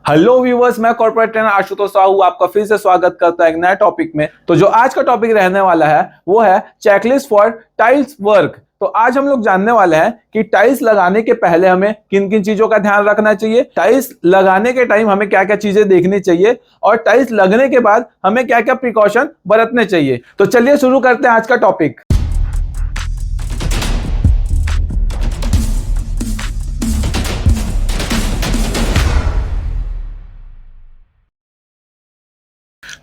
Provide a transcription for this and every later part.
Hello viewers, मैं corporate trainer Ashutosh Sahu आपका फिर से स्वागत करता है एक नए टॉपिक में। तो जो आज का टॉपिक रहने वाला है वो है चेकलिस्ट फॉर टाइल्स वर्क। तो आज हम लोग जानने वाले हैं कि टाइल्स लगाने के पहले हमें किन किन चीजों का ध्यान रखना चाहिए, टाइल्स लगाने के टाइम हमें क्या क्या चीजें देखनी चाहिए और टाइल्स लगने के बाद हमें क्या क्या प्रिकॉशन बरतने चाहिए। तो चलिए शुरू करते हैं आज का टॉपिक।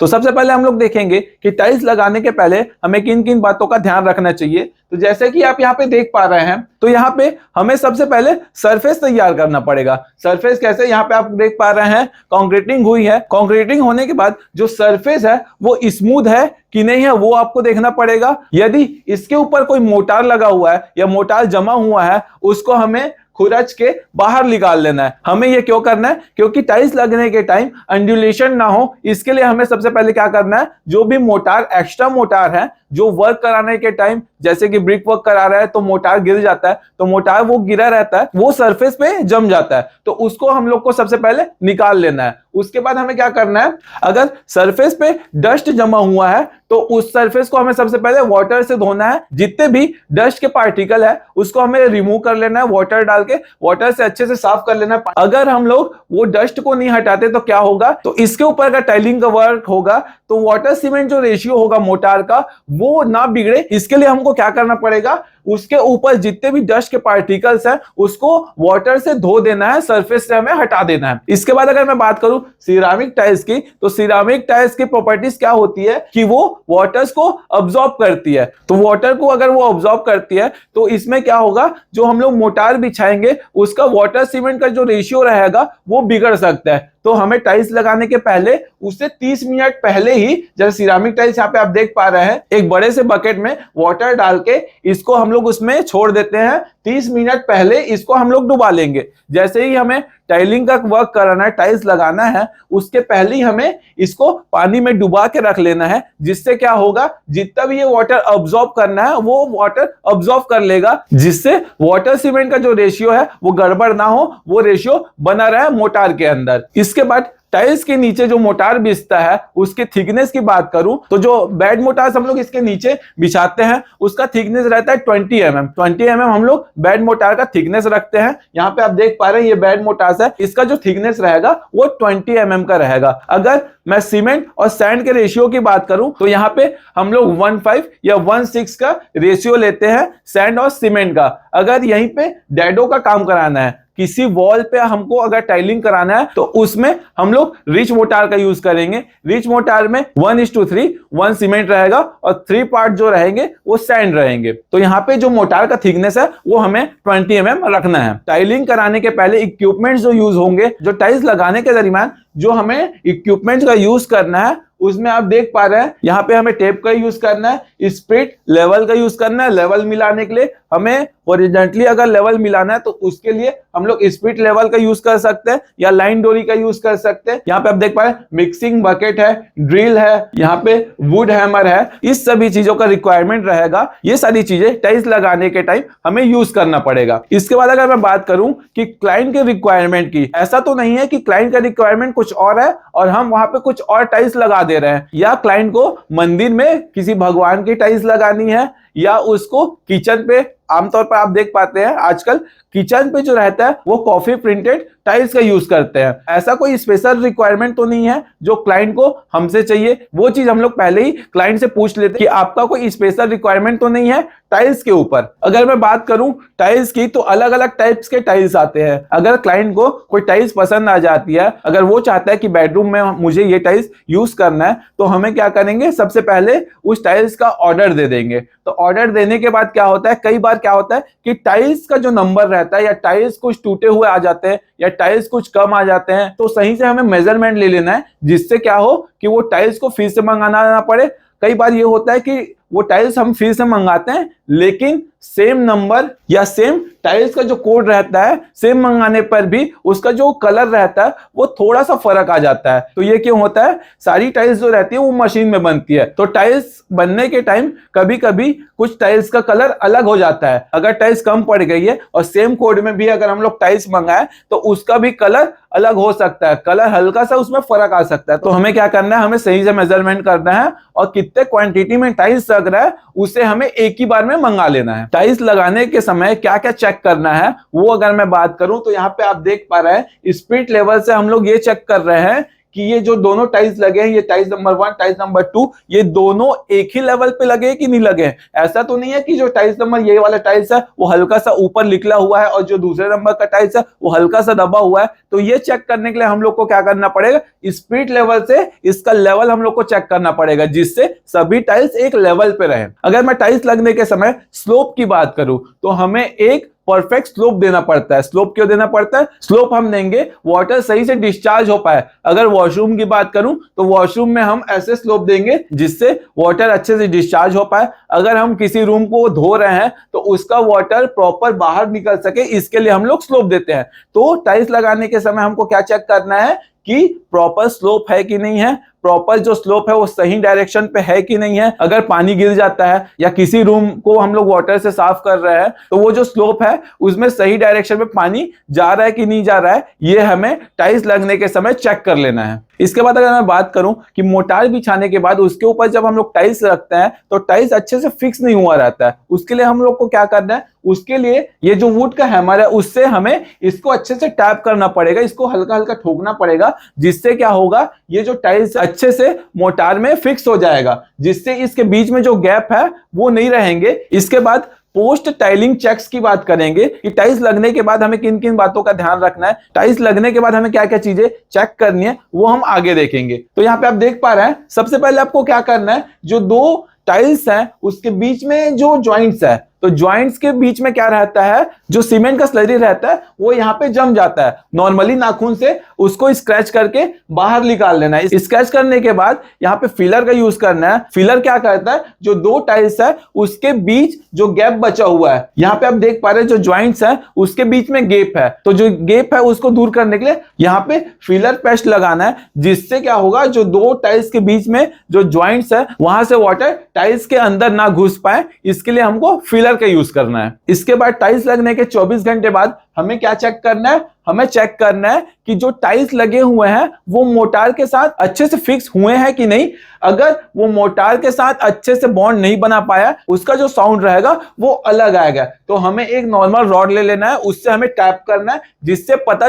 तो सबसे पहले हम लोग देखेंगे कि टाइल्स लगाने के पहले हमें किन किन बातों का ध्यान रखना चाहिए। तो जैसे कि आप यहाँ पे देख पा रहे हैं, तो यहाँ पे हमें सबसे पहले सरफेस तैयार करना पड़ेगा। सरफेस कैसे, यहाँ पे आप देख पा रहे हैं कंक्रीटिंग हुई है। कंक्रीटिंग होने के बाद जो सरफेस है वो स्मूथ है कि नहीं है वो आपको देखना पड़ेगा। यदि इसके ऊपर कोई मोटार लगा हुआ है या मोटार जमा हुआ है, उसको हमें खुरच के बाहर निकाल लेना है। हमें ये क्यों करना है? क्योंकि टाइल्स लगने के टाइम अंडुलेशन ना हो, इसके लिए हमें सबसे पहले क्या करना है, जो भी मोटार एक्स्ट्रा मोटार है जो वर्क कराने के टाइम, जैसे कि ब्रिक वर्क करा रहा है तो मोटार गिर जाता है, तो मोटार वो गिरा रहता है, वो सरफेस पे जम जाता है, तो उसको हम लोग को सबसे पहले निकाल लेना है। उसके बाद हमें क्या करना है, अगर सरफेस पे डस्ट जमा हुआ है तो उस सरफेस को हमें सबसे पहले वाटर से धोना है। जितने भी डस्ट के पार्टिकल है उसको हमें रिमूव कर लेना है, वाटर डाल के वाटर से अच्छे से साफ कर लेना है। अगर हम लोग वो डस्ट को नहीं हटाते तो क्या होगा, तो इसके ऊपर अगर टाइलिंग का वर्क होगा तो वाटर सीमेंट जो रेशियो होगा मोटार का वो ना बिगड़े। इसके लिए हमको क्या करना पड़ेगा, उसके ऊपर जितने भी डस्ट के पार्टिकल्स हैं उसको वाटर से धो देना है, सरफेस से हमें हटा देना है। इसके बाद अगर मैं बात करूं सिरामिक टाइल्स की, तो सिरामिक टाइल्स की प्रॉपर्टीज क्या होती है कि वो वाटर्स को अब्सॉर्ब करती है। तो वाटर को अगर वो अब्सॉर्ब करती है तो इसमें क्या होगा, जो हम लोग मोटार बिछाएंगे उसका वाटर सीमेंट का जो रेशियो रहेगा वो बिगड़ सकता है। तो हमें टाइल्स लगाने के पहले उससे 30 मिनट पहले ही, जैसे सिरामिक टाइल्स यहाँ पे आप देख पा रहे हैं, एक बड़े से बकेट में वाटर डाल के इसको हम लोग उसमें छोड़ देते हैं। 30 मिनट पहले इसको हम लोग डुबा लेंगे। जैसे ही हमें टाइलिंग का वर्क कराना है, टाइल्स लगाना है, उसके पहले ही हमें इसको पानी में डुबा के रख लेना है, जिससे क्या होगा, जितना भी ये वाटर अब्सॉर्ब करना है वो वाटर अब्सॉर्ब कर लेगा, जिससे वाटर सीमेंट का जो रेशियो है वो गड़बड़ ना हो, वो रेशियो बना रहे मोटार के अंदर। इसके बाद टाइल्स के नीचे जो मोटार बिछता है उसके थिकनेस की बात करूं तो जो बेड मोटार हम लोग इसके नीचे बिछाते हैं उसका थिकनेस रहता है 20 mm। 20 mm हम लोग बेड मोटार का थिकनेस रखते हैं। यहाँ पे आप देख पा रहे हैं ये बेड मोटार है, इसका जो थिकनेस रहेगा वो 20 mm का रहेगा। अगर मैं सीमेंट और सैंड के रेशियो की बात करूं तो यहाँ पे हम लोग 1:5 या 1:6 का रेशियो लेते हैं सैंड और सीमेंट का। अगर यहीं पे डैडो का काम कराना है, किसी वॉल पे हमको अगर टाइलिंग कराना है तो उसमें हम लोग रिच मोटार का यूज करेंगे। रिच मोटार में 1:3 1 सीमेंट रहेगा और 3 पार्ट जो रहेंगे वो सैंड रहेंगे। तो यहाँ पे जो मोटार का थिकनेस है वो हमें 20 mm रखना है। टाइलिंग कराने के पहले इक्विपमेंट्स जो यूज होंगे, जो टाइल्स लगाने के दरमियान जो हमें इक्विपमेंट्स का यूज करना है, उसमें आप देख पा रहे हैं यहाँ पे हमें टेप का यूज करना है, स्प्रिट लेवल का यूज करना है। लेवल मिलाने के लिए हमें हॉरिजॉन्टली अगर लेवल मिलाना है तो उसके लिए हम लोग स्प्रिट लेवल का यूज कर सकते हैं या लाइन डोरी का यूज कर सकते हैं। यहाँ पे आप देख पा रहे हैं मिक्सिंग बकेट है, ड्रिल है, यहाँ पे वुड हैमर है, इस सभी चीजों का रिक्वायरमेंट रहेगा। ये सारी चीजें टाइल्स लगाने के टाइम हमें यूज करना पड़ेगा। इसके बाद अगर मैं बात करूं कि क्लाइंट के रिक्वायरमेंट की, ऐसा तो नहीं है कि क्लाइंट का रिक्वायरमेंट कुछ और है और हम वहां पे कुछ और टाइल्स लगा दे रहे हैं, या क्लाइंट को मंदिर में किसी भगवान की टाइल्स लगानी है या उसको किचन पे, आमतौर पर आप देख पाते हैं आजकल किचन पे जो रहता है वो कॉफी प्रिंटेड टाइल्स का यूज करते हैं। ऐसा कोई स्पेशल रिक्वायरमेंट तो नहीं है जो क्लाइंट को हमसे चाहिए, वो चीज हम लोग पहले ही क्लाइंट से पूछ लेते हैं कि आपका कोई स्पेशल रिक्वायरमेंट तो नहीं है टाइल्स के ऊपर। अगर मैं बात करूं टाइल्स की तो अलग अलग टाइप्स के टाइल्स आते हैं। अगर क्लाइंट को कोई टाइल्स पसंद आ जाती है, अगर वो चाहता है कि बेडरूम में मुझे ये टाइल्स यूज करना है, तो हमें क्या करेंगे, सबसे पहले उस टाइल्स का ऑर्डर दे देंगे। तो ऑर्डर देने के बाद क्या होता है, कई बार क्या होता है कि टाइल्स का जो नंबर रहता है या टाइल्स कुछ टूटे हुए आ जाते हैं या टाइल्स कुछ कम आ जाते हैं, तो सही से हमें मेजरमेंट ले लेना है, जिससे क्या हो कि वो टाइल्स को फिर से मंगाना ना पड़े। कई बार ये होता है कि वो टाइल्स हम फिर से मंगाते हैं लेकिन सेम नंबर या सेम टाइल्स का जो कोड रहता है, सेम मंगाने पर भी उसका जो कलर रहता है वो थोड़ा सा फर्क आ जाता है। तो ये क्यों होता है? सारी टाइल्स जो रहती है वो मशीन में बनती है, तो टाइल्स बनने के टाइम कभी कभी कुछ टाइल्स का कलर अलग हो जाता है। अगर टाइल्स कम पड़ गई है और सेम कोड में भी अगर हम लोग टाइल्स मंगाए तो उसका भी कलर अलग हो सकता है, कलर हल्का सा उसमें फर्क आ सकता है। तो हमें क्या करना है, हमें सही से मेजरमेंट करना है और कितने क्वांटिटी में टाइल्स लग रहा है उसे हमें एक ही बार में मंगा लेना है। टाइल्स लगाने के समय क्या क्या चेक करना है वो अगर मैं बात करूं तो यहाँ पे आप देख पा रहे हैं स्पिरिट लेवल से हम लोग ये चेक कर रहे हैं कि ये जो दोनों टाइल्स लगे हैं, ये टाइल्स नंबर 1 टाइल्स नंबर 2, ये दोनों एक ही लेवल पे लगे कि नहीं लगे। ऐसा तो नहीं है कि जो टाइल्स नंबर ये वाला टाइल्स है वो हल्का सा ऊपर निकला हुआ है और जो दूसरे नंबर का टाइल्स है वो हल्का सा दबा हुआ है। तो ये चेक करने के लिए हम लोग को क्या करना पड़ेगा, स्पिरिट लेवल से इसका लेवल हम लोग को चेक करना पड़ेगा जिससे सभी टाइल्स एक लेवल पे रहे। अगर मैं टाइल्स लगने के समय स्लोप की बात करूं तो हमें एक परफेक्ट स्लोप देना पड़ता है। स्लोप क्यों देना पड़ता है? स्लोप हम देंगे वाटर सही से डिस्चार्ज हो पाए। अगर वॉशरूम की बात करूं तो वॉशरूम में हम ऐसे स्लोप देंगे जिससे वाटर अच्छे से डिस्चार्ज हो पाए। अगर हम किसी रूम को धो रहे हैं तो उसका वाटर प्रॉपर बाहर निकल सके, इसके लिए हम लोग स्लोप देते हैं। तो टाइल्स लगाने के समय हमको क्या चेक करना है कि प्रॉपर स्लोप है कि नहीं है, प्रॉपर जो स्लोप है वो सही डायरेक्शन पे है कि नहीं है। अगर पानी गिर जाता है या किसी रूम को हम लोग वाटर से साफ कर रहे हैं तो वो जो स्लोप है उसमें सही डायरेक्शन में पानी जा रहा है कि नहीं जा रहा है, ये हमें टाइल्स लगने के समय चेक कर लेना है। इसके बाद अगर मैं बात करूं कि मोटार बिछाने के बाद उसके ऊपर जब हम लोग टाइल्स रखते हैं तो टाइल्स अच्छे से फिक्स नहीं हुआ रहता है। उसके लिए हम लोग को क्या करना है, उसके लिए ये जो वुड का हैमर है उससे हमें इसको अच्छे से टैप करना पड़ेगा, इसको हल्का हल्का ठोकना पड़ेगा, जिससे क्या होगा, ये जो टाइल्स अच्छे से मोटार में फिक्स हो जाएगा, जिससे इसके बीच में जो गैप है वो नहीं रहेंगे। इसके बाद पोस्ट टाइलिंग चेक्स की बात करेंगे कि टाइल्स लगने के बाद हमें किन किन बातों का ध्यान रखना है, टाइल्स लगने के बाद हमें क्या क्या चीजें चेक करनी है वो हम आगे देखेंगे। तो यहाँ पे आप देख पा रहे हैं सबसे पहले आपको क्या करना है, जो दो टाइल्स हैं उसके बीच में जो जॉइंट्स है, तो जॉइंट्स के बीच में क्या रहता है, जो सीमेंट का स्लरी रहता है वो यहाँ पे जम जाता है। नॉर्मली नाखून से उसको स्क्रैच करके बाहर निकाल लेना है। स्क्रैच करने के बाद यहाँ पे फिलर का यूज करना है। फिलर क्या करता है, जो दो टाइल्स है उसके बीच जो गैप बचा हुआ है, यहाँ पे आप देख पा रहे हैं जो जॉइंट्स है उसके बीच में गैप है, तो जो गैप है उसको दूर करने के लिए यहाँ पे फिलर पेस्ट लगाना है, जिससे क्या होगा, जो दो टाइल्स के बीच में जो जॉइंट्स है वहां से वाटर टाइल्स के अंदर ना घुस पाए, इसके लिए हमको फिलर का यूज करना है। इसके बाद टाइल्स लगने के 24 घंटे बाद हमें क्या चेक करना है, हमें चेक करना है कि जो टाइल्स लगे हुए हैं वो मोटार के साथ अच्छे से फिक्स हुए हैं कि नहीं। अगर वो मोटार के साथ अच्छे से बॉन्ड नहीं बना पाया, उसका जो साउंड रहेगा वो अलग आएगा। तो हमें एक नॉर्मल रॉड ले लेना है, उससे हमें टैप करना है, जिससे हमें पता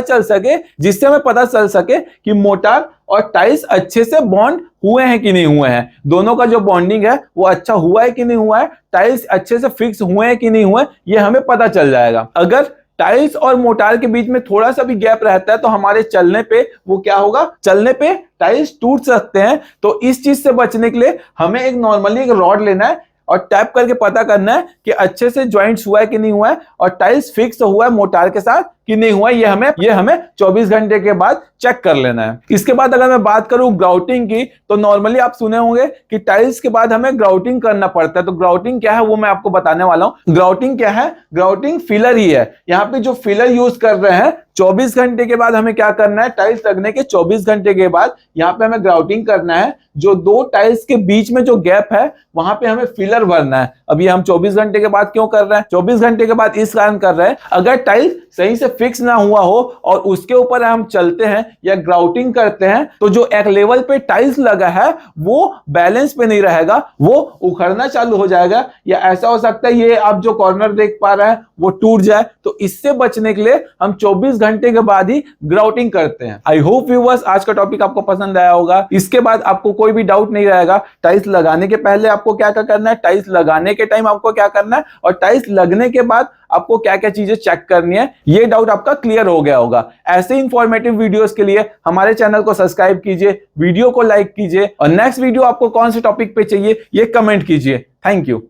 चल सके कि मोटार और टाइल्स अच्छे से बॉन्ड हुए हैं कि नहीं हुए हैं। दोनों का जो बॉन्डिंग है वो अच्छा हुआ है कि नहीं हुआ है, टाइल्स अच्छे से फिक्स हुए हैं कि नहीं हुए, ये हमें पता चल जाएगा। अगर टाइल्स और मोटार के बीच में थोड़ा सा भी गैप रहता है तो हमारे चलने पे वो क्या होगा, चलने पे टाइल्स टूट सकते हैं। तो इस चीज से बचने के लिए हमें एक नॉर्मली एक रॉड लेना है और टैप करके पता करना है कि अच्छे से जॉइंट्स हुआ है कि नहीं हुआ है और टाइल्स फिक्स हुआ है मोटार के साथ कि नहीं हुआ, ये हमें 24 घंटे के बाद चेक कर लेना है। इसके बाद अगर मैं बात करूं ग्राउटिंग की, तो नॉर्मली आप सुने होंगे कि टाइल्स के बाद हमें ग्राउटिंग करना पड़ता है। तो ग्राउटिंग क्या है वो मैं आपको बताने वाला हूं। ग्राउटिंग क्या है, ग्राउटिंग फिलर ही है। यहाँ पे जो फिलर यूज कर रहे हैं, 24 घंटे के बाद हमें क्या करना है, टाइल्स लगने के 24 घंटे के बाद यहाँ पे हमें ग्राउटिंग करना है। जो दो टाइल्स के बीच में जो गैप है वहां पे हमें फिलर भरना है। अभी हम 24 घंटे के बाद क्यों कर रहे हैं, 24 घंटे के बाद इस कारण कर रहे हैं, अगर टाइल्स सही से फिक्स ना हुआ हो और उसके ऊपर हम चलते हैं या ग्राउटिंग करते हैं तो जो एक लेवल पे टाइल्स लगा है वो बैलेंस पे नहीं रहेगा, वो उखड़ना चालू हो जाएगा, या ऐसा हो सकता है ये आप जो कॉर्नर देख पा रहे हैं वो टूट जाए। तो इससे बचने के लिए हम 24 घंटे के बाद ही ग्राउटिंग करते हैं। आई होप व्यूअर्स आज का टॉपिक आपको पसंद आया होगा। इसके बाद आपको कोई भी डाउट नहीं रहेगा। टाइल्स लगाने के पहले आपको क्या क्या करना है, टाइल्स लगाने के टाइम आपको क्या करना है, और टाइल्स लगने के बाद आपको क्या क्या चीजें चेक करनी है, ये डाउट आपका क्लियर हो गया होगा। ऐसे इंफॉर्मेटिव वीडियोस के लिए हमारे चैनल को सब्सक्राइब कीजिए, वीडियो को लाइक कीजिए, और नेक्स्ट वीडियो आपको कौन से टॉपिक पे चाहिए ये कमेंट कीजिए। Thank you.